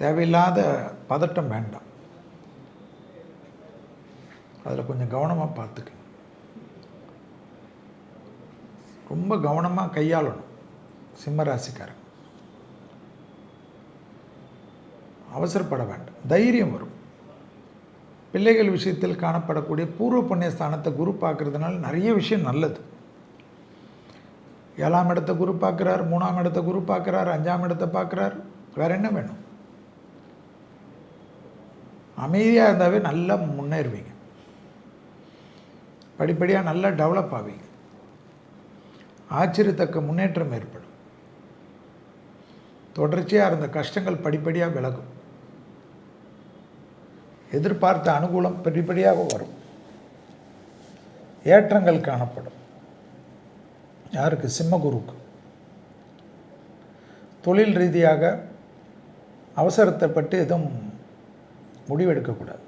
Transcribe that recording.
தேவையில்லாத பதட்டம் வேண்டாம். அதில் கொஞ்சம் கவனமாக பார்த்துக்க. ரொம்ப கவனமாக கையாளணும் சிம்ம ராசிக்காரன். அவசரப்பட வேண்டாம். தைரியம் வரும். பிள்ளைகள் விஷயத்தில் காணப்படக்கூடிய பூர்வ புண்ணிய ஸ்தானத்தை குரு பார்க்கறதுனால நிறைய விஷயம் நல்லது. 7ஆம் இடத்தை குரு பார்க்குறார், 3ஆம் இடத்தை குரு பார்க்குறார், 5ஆம் இடத்தை பார்க்குறார். வேறு என்ன வேணும்? அமைதியாக இருந்தாவே நல்லா முன்னேறுவீங்க. படிப்படியாக நல்லா டெவலப் ஆவீங்க. ஆச்சரியத்தக்க முன்னேற்றம் ஏற்படும். தொடர்ச்சியாக இருந்த கஷ்டங்கள் படிப்படியாக விலகும். எதிர்பார்த்த அனுகூலம் படிப்படியாக வரும். ஏற்றங்கள் காணப்படும். யாருக்கு? சிம்மகுருக்கு. தொழில் ரீதியாக அவசரத்தை பட்டு எதுவும் முடிவெடுக்கக்கூடாது.